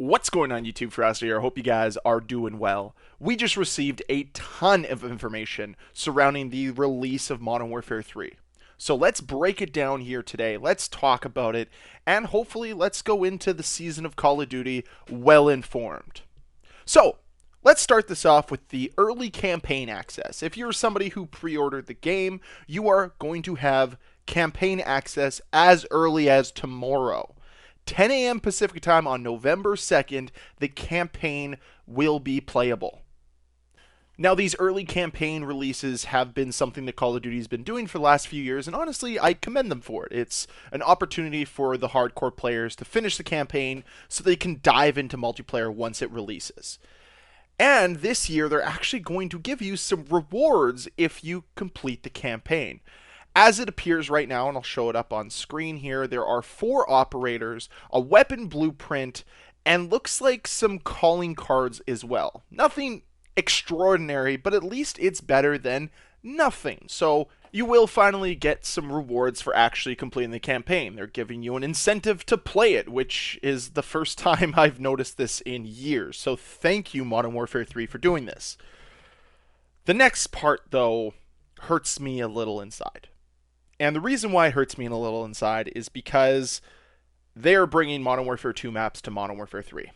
What's going on YouTube, Ferocity here? I hope you guys are doing well. We just received a ton of information surrounding the release of Modern Warfare 3. So let's break it down here today. Let's talk about it, and hopefully let's go into the season of Call of Duty well informed. So, let's start this off with the early campaign access. If you're somebody who pre-ordered the game, you are going to have campaign access as early as tomorrow. 10 a.m. Pacific time on November 2nd, the campaign will be playable. Now, these early campaign releases have been something that Call of Duty has been doing for the last few years, and honestly, I commend them for it. It's an opportunity for the hardcore players to finish the campaign so they can dive into multiplayer once it releases. And this year, they're actually going to give you some rewards if you complete the campaign. As it appears right now, and I'll show it up on screen here, there are 4 operators, a weapon blueprint, and looks like some calling cards as well. Nothing extraordinary, but at least it's better than nothing. So you will finally get some rewards for actually completing the campaign. They're giving you an incentive to play it, which is the first time I've noticed this in years. So thank you, Modern Warfare 3, for doing this. The next part, though, hurts me a little inside. And the reason why it hurts me a little inside is because they are bringing Modern Warfare 2 maps to Modern Warfare 3.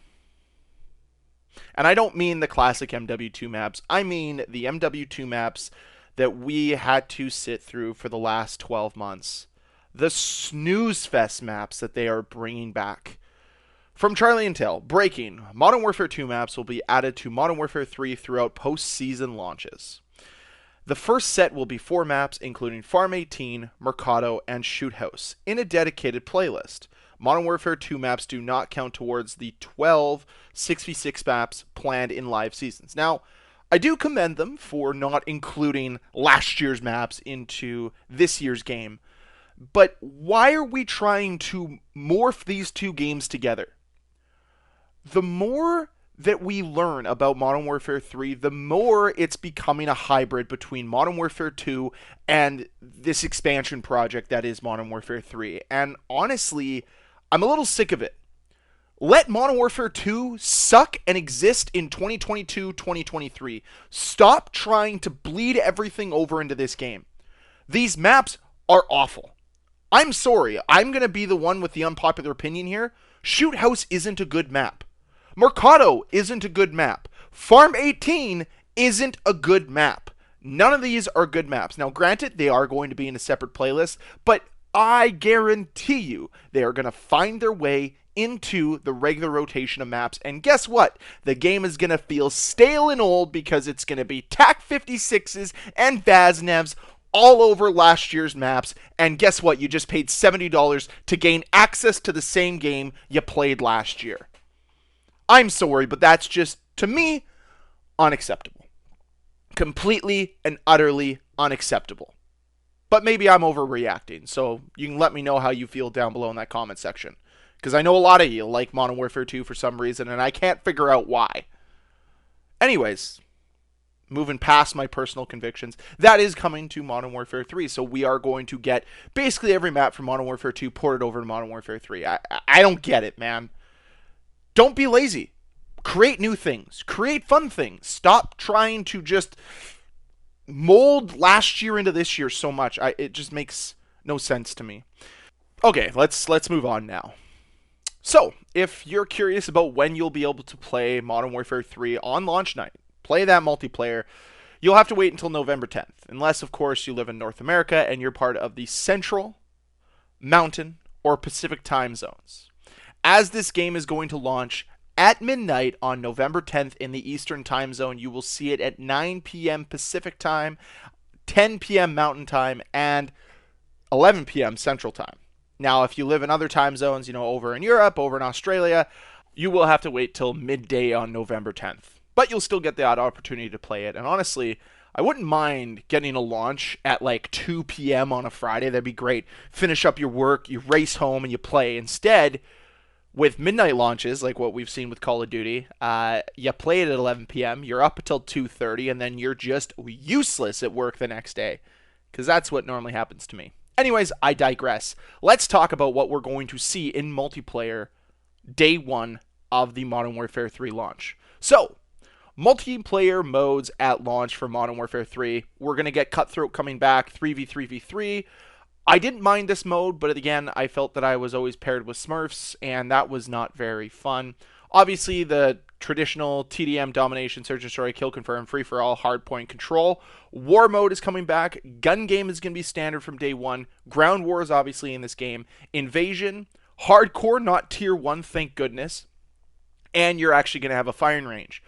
And I don't mean the classic MW2 maps. I mean the MW2 maps that we had to sit through for the last 12 months. The snooze fest maps that they are bringing back. From Charlie Intel, breaking, Modern Warfare 2 maps will be added to Modern Warfare 3 throughout post-season launches. The first set will be 4 maps, including Farm 18, Mercado, and Shoot House, in a dedicated playlist. Modern Warfare 2 maps do not count towards the 12 6v6 maps planned in live seasons. Now, I do commend them for not including last year's maps into this year's game, but why are we trying to morph these two games together? The more that we learn about Modern Warfare 3, the more it's becoming a hybrid between Modern Warfare 2 and this expansion project that is Modern Warfare 3. And honestly, I'm a little sick of it. Let Modern Warfare 2 suck and exist in 2022-2023. Stop trying to bleed everything over into this game. These maps are awful. I'm sorry, I'm going to be the one with the unpopular opinion here. Shoot House isn't a good map. Mercado isn't a good map. Farm 18 isn't a good map. None of these are good maps. Now, granted, they are going to be in a separate playlist, but I guarantee you they are going to find their way into the regular rotation of maps. And guess what? The game is going to feel stale and old because it's going to be TAC 56s and Vaznevs all over last year's maps. And guess what? You just paid $70 to gain access to the same game you played last year. I'm sorry, but that's just, to me, unacceptable. Completely and utterly unacceptable. But maybe I'm overreacting, so you can let me know how you feel down below in that comment section. Because I know a lot of you like Modern Warfare 2 for some reason, and I can't figure out why. Anyways, moving past my personal convictions, that is coming to Modern Warfare 3, so we are going to get basically every map from Modern Warfare 2 ported over to Modern Warfare 3. I don't get it, man. Don't be lazy. Create new things. Create fun things. Stop trying to just mold last year into this year so much. It just makes no sense to me. Okay, let's move on now. So, if you're curious about when you'll be able to play Modern Warfare 3 on launch night, play that multiplayer, you'll have to wait until November 10th. Unless, of course, you live in North America and you're part of the Central, Mountain, or Pacific time zones. As this game is going to launch at midnight on November 10th in the Eastern time zone, you will see it at 9 p.m. Pacific time, 10 p.m. Mountain time, and 11 p.m. Central time. Now, if you live in other time zones, over in Europe, over in Australia, you will have to wait till midday on November 10th. But you'll still get the odd opportunity to play it. And honestly, I wouldn't mind getting a launch at like 2 p.m. on a Friday. That'd be great. Finish up your work, you race home, and you play. Instead, with midnight launches, like what we've seen with Call of Duty, you play it at 11 p.m., you're up until 2:30, and then you're just useless at work the next day. Because that's what normally happens to me. Anyways, I digress. Let's talk about what we're going to see in multiplayer day one of the Modern Warfare 3 launch. So, multiplayer modes at launch for Modern Warfare 3. We're going to get Cutthroat coming back, 3v3v3. I didn't mind this mode, but again, I felt that I was always paired with Smurfs, and that was not very fun. Obviously, the traditional TDM domination, search and destroy, kill confirm, free for all, hardpoint control. War mode is coming back. Gun game is going to be standard from day one. Ground war is obviously in this game. Invasion, hardcore, not tier 1, thank goodness. And you're actually going to have a firing range.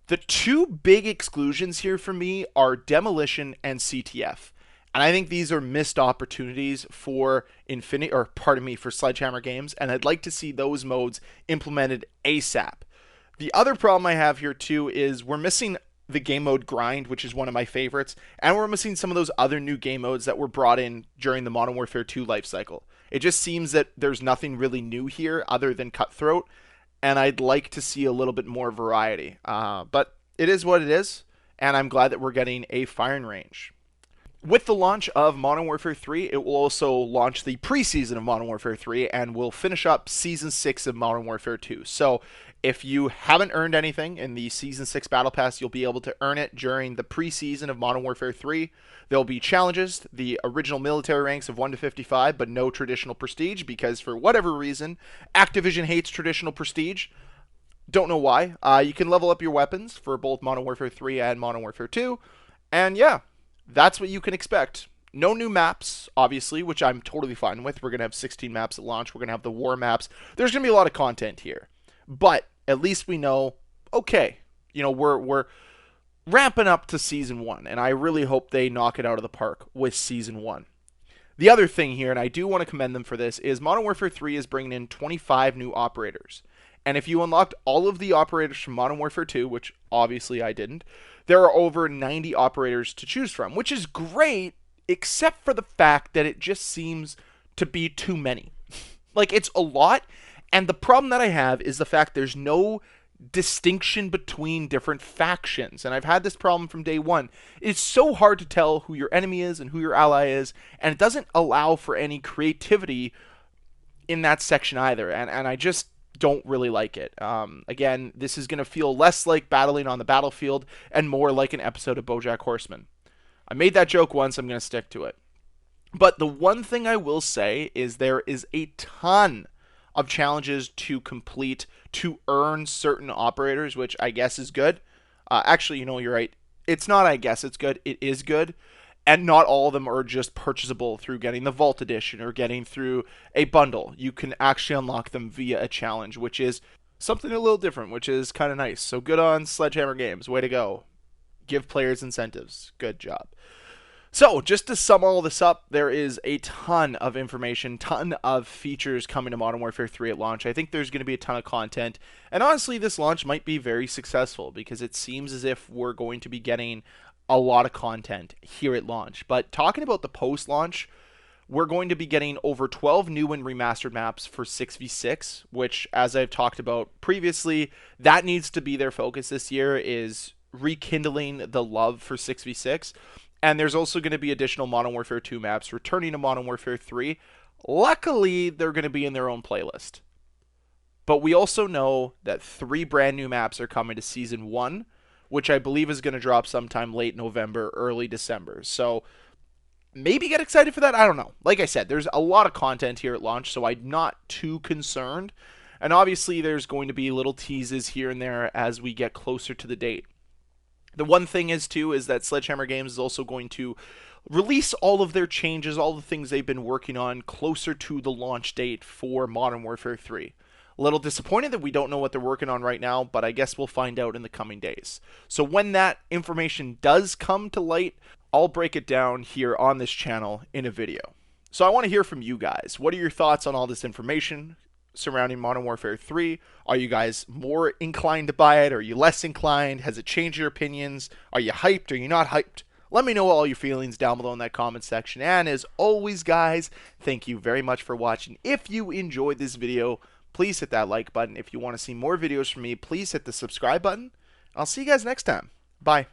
The two big exclusions here for me are demolition and CTF. And I think these are missed opportunities for for Sledgehammer Games, and I'd like to see those modes implemented ASAP. The other problem I have here too is we're missing the game mode grind, which is one of my favorites, and we're missing some of those other new game modes that were brought in during the Modern Warfare 2 life cycle. It just seems that there's nothing really new here other than Cutthroat, and I'd like to see a little bit more variety. But it is what it is, and I'm glad that we're getting a firing range. With the launch of Modern Warfare 3, it will also launch the preseason of Modern Warfare 3, and we'll finish up Season 6 of Modern Warfare 2. So, if you haven't earned anything in the Season 6 Battle Pass, you'll be able to earn it during the preseason of Modern Warfare 3. There'll be challenges, the original military ranks of 1 to 55, but no traditional prestige, because for whatever reason, Activision hates traditional prestige. Don't know why. You can level up your weapons for both Modern Warfare 3 and Modern Warfare 2, and yeah. That's what you can expect. No new maps, obviously, which I'm totally fine with. We're going to have 16 maps at launch. We're going to have the war maps. There's going to be a lot of content here. But at least we know, okay, we're ramping up to Season 1, and I really hope they knock it out of the park with Season 1. The other thing here, and I do want to commend them for this, is Modern Warfare 3 is bringing in 25 new operators. And if you unlocked all of the operators from Modern Warfare 2, which obviously I didn't, there are over 90 operators to choose from, which is great, except for the fact that it just seems to be too many. Like, it's a lot, and the problem that I have is the fact there's no distinction between different factions, and I've had this problem from day one. It's so hard to tell who your enemy is and who your ally is, and it doesn't allow for any creativity in that section either, and I just don't really like it. Again, this is going to feel less like battling on the battlefield and more like an episode of BoJack Horseman. I made that joke once, I'm going to stick to it. But the one thing I will say is there is a ton of challenges to complete to earn certain operators, which I guess is good. Actually, you're right. It's not I guess it's good. It is good. And not all of them are just purchasable through getting the Vault Edition or getting through a bundle. You can actually unlock them via a challenge, which is something a little different, which is kind of nice. So good on Sledgehammer Games. Way to go. Give players incentives. Good job. So, just to sum all this up, there is a ton of information, ton of features coming to Modern Warfare 3 at launch. I think there's going to be a ton of content. And honestly, this launch might be very successful because it seems as if we're going to be getting a lot of content here at launch. But talking about the post-launch, we're going to be getting over 12 new and remastered maps for 6v6, which, as I've talked about previously, that needs to be their focus this year, is rekindling the love for 6v6. And there's also going to be additional Modern Warfare 2 maps returning to Modern Warfare 3. Luckily, they're going to be in their own playlist. But we also know that 3 brand new maps are coming to Season 1, which I believe is going to drop sometime late November, early December. So maybe get excited for that. I don't know. Like I said, there's a lot of content here at launch, so I'm not too concerned. And obviously, there's going to be little teases here and there as we get closer to the date. The one thing is, too, is that Sledgehammer Games is also going to release all of their changes, all the things they've been working on closer to the launch date for Modern Warfare 3. A little disappointed that we don't know what they're working on right now, but I guess we'll find out in the coming days. So when that information does come to light, I'll break it down here on this channel in a video. So I want to hear from you guys. What are your thoughts on all this information surrounding Modern Warfare 3? Are you guys more inclined to buy it? Are you less inclined? Has it changed your opinions? Are you hyped? Are you not hyped? Let me know all your feelings down below in that comment section. And as always, guys, thank you very much for watching. If you enjoyed this video, please hit that like button. If you want to see more videos from me, please hit the subscribe button. I'll see you guys next time. Bye.